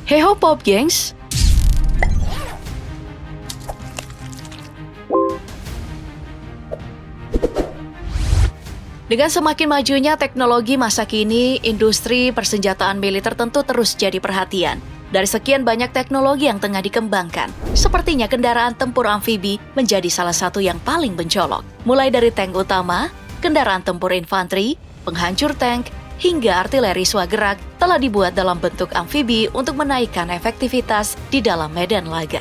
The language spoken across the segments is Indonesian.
Heho Pop gengs! Dengan semakin majunya teknologi masa kini, industri persenjataan militer tentu terus jadi perhatian. Dari sekian banyak teknologi yang tengah dikembangkan, sepertinya kendaraan tempur amfibi menjadi salah satu yang paling mencolok. Mulai dari tank utama, kendaraan tempur infanteri, penghancur tank, hingga artileri swagerak telah dibuat dalam bentuk amfibi untuk menaikkan efektivitas di dalam medan laga.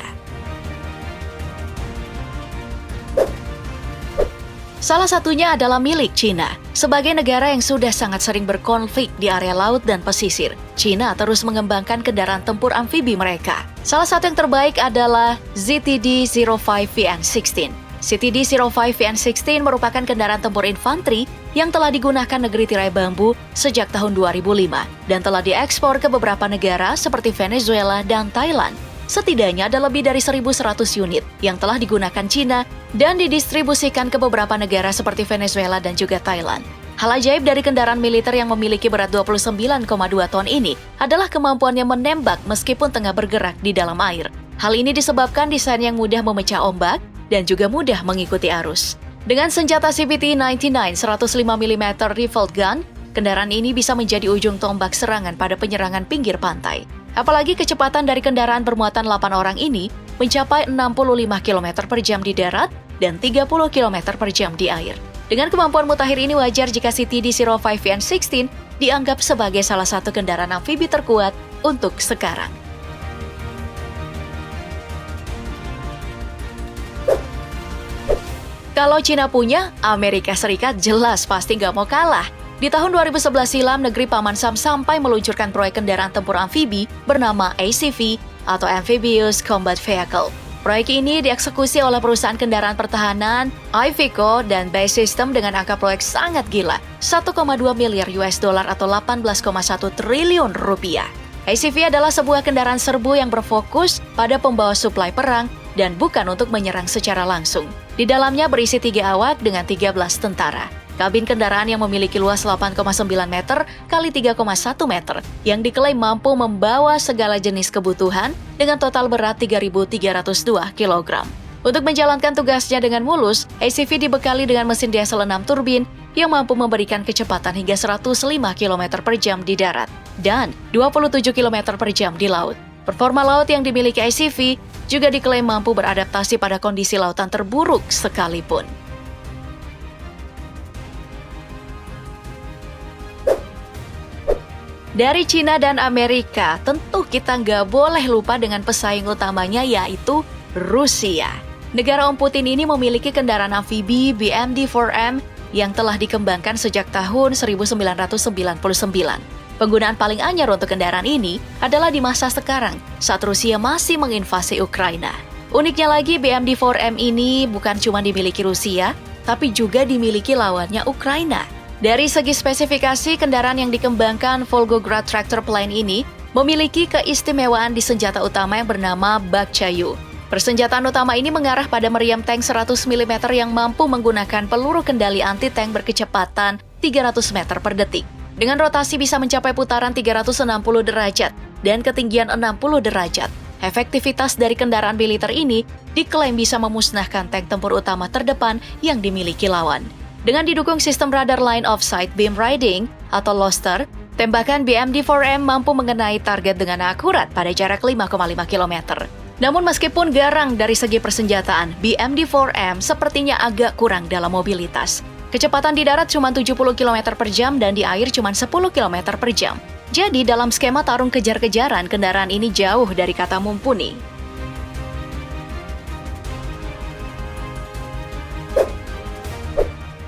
Salah satunya adalah milik Cina. Sebagai negara yang sudah sangat sering berkonflik di area laut dan pesisir, Cina terus mengembangkan kendaraan tempur amfibi mereka. Salah satu yang terbaik adalah ZTD-05VN16. ZTD-05VN16 merupakan kendaraan tempur infanteri yang telah digunakan negeri tirai bambu sejak tahun 2005 dan telah diekspor ke beberapa negara seperti Venezuela dan Thailand. Setidaknya ada lebih dari 1.100 unit yang telah digunakan Cina dan didistribusikan ke beberapa negara seperti Venezuela dan juga Thailand. Hal ajaib dari kendaraan militer yang memiliki berat 29,2 ton ini adalah kemampuannya menembak meskipun tengah bergerak di dalam air. Hal ini disebabkan desain yang mudah memecah ombak dan juga mudah mengikuti arus. Dengan senjata CVT-99 105 mm rifled gun, kendaraan ini bisa menjadi ujung tombak serangan pada penyerangan pinggir pantai. Apalagi kecepatan dari kendaraan bermuatan 8 orang ini mencapai 65 km per jam di darat dan 30 km per jam di air. Dengan kemampuan mutakhir ini wajar jika ZTD-05VN16 dianggap sebagai salah satu kendaraan amfibi terkuat untuk sekarang. Kalau Cina punya, Amerika Serikat jelas pasti nggak mau kalah. Di tahun 2011 silam, negeri Paman Sam sampai meluncurkan proyek kendaraan tempur amfibi bernama ACV atau Amphibious Combat Vehicle. Proyek ini dieksekusi oleh perusahaan kendaraan pertahanan, Iveco, dan Base System dengan angka proyek sangat gila, 1,2 miliar US dollar atau 18,1 triliun rupiah. ACV adalah sebuah kendaraan serbu yang berfokus pada pembawa suplai perang dan bukan untuk menyerang secara langsung. Di dalamnya berisi 3 awak dengan 13 tentara. Kabin kendaraan yang memiliki luas 8,9 meter kali 3,1 meter yang diklaim mampu membawa segala jenis kebutuhan dengan total berat 3.302 kg. Untuk menjalankan tugasnya dengan mulus, ACV dibekali dengan mesin diesel 6 turbin yang mampu memberikan kecepatan hingga 105 km per jam di darat dan 27 km per jam di laut. Performa laut yang dimiliki ACV juga diklaim mampu beradaptasi pada kondisi lautan terburuk sekalipun. Dari Cina dan Amerika, tentu kita nggak boleh lupa dengan pesaing utamanya yaitu Rusia. Negara Om Putin ini memiliki kendaraan amfibi BMD-4M yang telah dikembangkan sejak tahun 1999. Penggunaan paling anyar untuk kendaraan ini adalah di masa sekarang, saat Rusia masih menginvasi Ukraina. Uniknya lagi, BMD-4M ini bukan cuma dimiliki Rusia, tapi juga dimiliki lawannya Ukraina. Dari segi spesifikasi, kendaraan yang dikembangkan Volgograd Tractor Plane ini memiliki keistimewaan di senjata utama yang bernama Bakchayu. Persenjataan utama ini mengarah pada meriam tank 100 mm yang mampu menggunakan peluru kendali anti-tank berkecepatan 300 meter per detik. Dengan rotasi bisa mencapai putaran 360 derajat dan ketinggian 60 derajat. Efektivitas dari kendaraan militer ini diklaim bisa memusnahkan tank tempur utama terdepan yang dimiliki lawan. Dengan didukung sistem radar line of sight beam riding atau LOSTER, tembakan BMD-4M mampu mengenai target dengan akurat pada jarak 5,5 km. Namun meskipun garang dari segi persenjataan, BMD-4M sepertinya agak kurang dalam mobilitas. Kecepatan di darat cuma 70 km per jam dan di air cuma 10 km per jam. Jadi dalam skema tarung kejar-kejaran, kendaraan ini jauh dari kata mumpuni.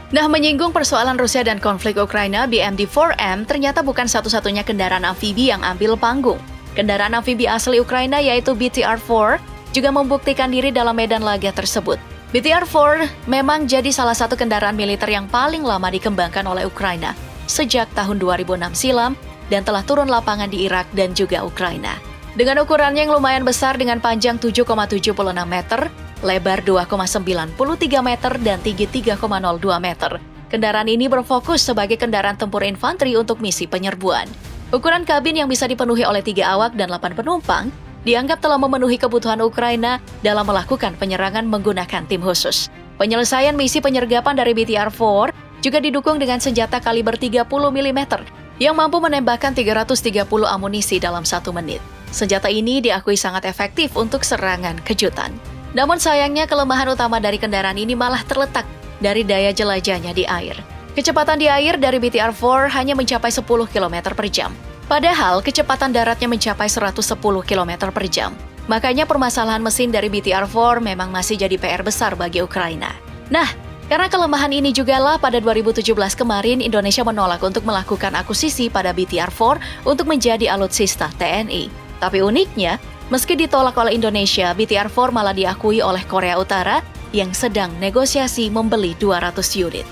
Nah, menyinggung persoalan Rusia dan konflik Ukraina, BMD-4M ternyata bukan satu-satunya kendaraan amfibi yang ambil panggung. Kendaraan amfibi asli Ukraina yaitu BTR-4 juga membuktikan diri dalam medan laga tersebut. BTR-4 memang jadi salah satu kendaraan militer yang paling lama dikembangkan oleh Ukraina sejak tahun 2006 silam dan telah turun lapangan di Irak dan juga Ukraina. Dengan ukurannya yang lumayan besar dengan panjang 7,76 meter, lebar 2,93 meter dan tinggi 3,02 meter. Kendaraan ini berfokus sebagai kendaraan tempur infanteri untuk misi penyerbuan. Ukuran kabin yang bisa dipenuhi oleh 3 awak dan 8 penumpang dianggap telah memenuhi kebutuhan Ukraina dalam melakukan penyerangan menggunakan tim khusus. Penyelesaian misi penyergapan dari BTR-4 juga didukung dengan senjata kaliber 30 mm yang mampu menembakkan 330 amunisi dalam 1 menit. Senjata ini diakui sangat efektif untuk serangan kejutan. Namun sayangnya kelemahan utama dari kendaraan ini malah terletak dari daya jelajahnya di air. Kecepatan di air dari BTR-4 hanya mencapai 10 km per jam. Padahal kecepatan daratnya mencapai 110 km per jam. Makanya permasalahan mesin dari BTR-4 memang masih jadi PR besar bagi Ukraina. Nah, karena kelemahan ini jugalah pada 2017 kemarin Indonesia menolak untuk melakukan akuisisi pada BTR-4 untuk menjadi alutsista TNI. Tapi uniknya, meski ditolak oleh Indonesia, BTR-4 malah diakui oleh Korea Utara yang sedang negosiasi membeli 200 unit.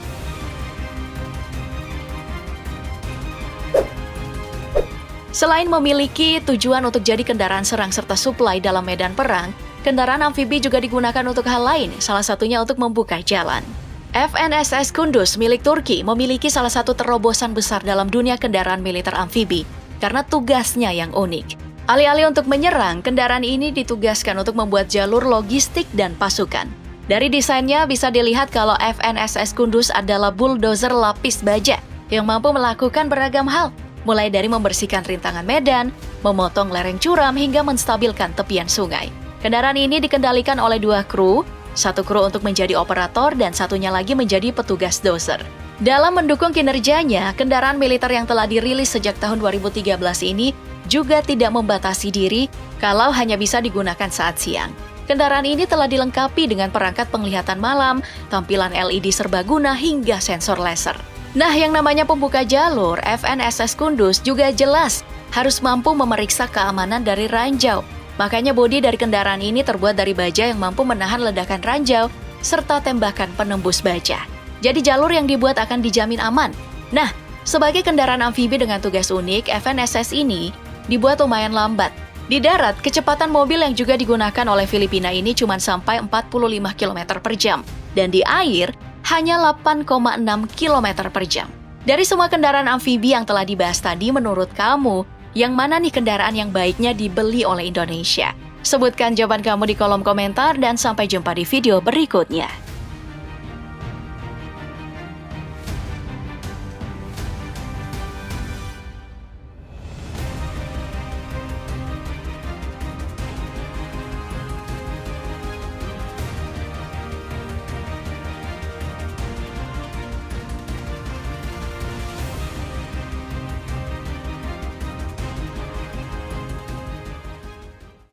Selain memiliki tujuan untuk jadi kendaraan serang serta suplai dalam medan perang, kendaraan amfibi juga digunakan untuk hal lain, salah satunya untuk membuka jalan. FNSS Kunduz milik Turki memiliki salah satu terobosan besar dalam dunia kendaraan militer amfibi karena tugasnya yang unik. Alih-alih untuk menyerang, kendaraan ini ditugaskan untuk membuat jalur logistik dan pasukan. Dari desainnya bisa dilihat kalau FNSS Kunduz adalah bulldozer lapis baja yang mampu melakukan beragam hal, mulai dari membersihkan rintangan medan, memotong lereng curam, hingga menstabilkan tepian sungai. Kendaraan ini dikendalikan oleh 2 kru, 1 kru untuk menjadi operator dan satunya lagi menjadi petugas dozer. Dalam mendukung kinerjanya, kendaraan militer yang telah dirilis sejak tahun 2013 ini juga tidak membatasi diri kalau hanya bisa digunakan saat siang. Kendaraan ini telah dilengkapi dengan perangkat penglihatan malam, tampilan LED serbaguna, hingga sensor laser. Nah, yang namanya pembuka jalur, FNSS Kunduz juga jelas harus mampu memeriksa keamanan dari ranjau. Makanya bodi dari kendaraan ini terbuat dari baja yang mampu menahan ledakan ranjau serta tembakan penembus baja. Jadi jalur yang dibuat akan dijamin aman. Nah, sebagai kendaraan amfibi dengan tugas unik, FNSS ini dibuat lumayan lambat. Di darat, kecepatan mobil yang juga digunakan oleh Filipina ini cuma sampai 45 km per jam. Dan di air, hanya 8,6 km per jam. Dari semua kendaraan amfibi yang telah dibahas tadi, menurut kamu, yang mana nih kendaraan yang baiknya dibeli oleh Indonesia? Sebutkan jawaban kamu di kolom komentar dan sampai jumpa di video berikutnya.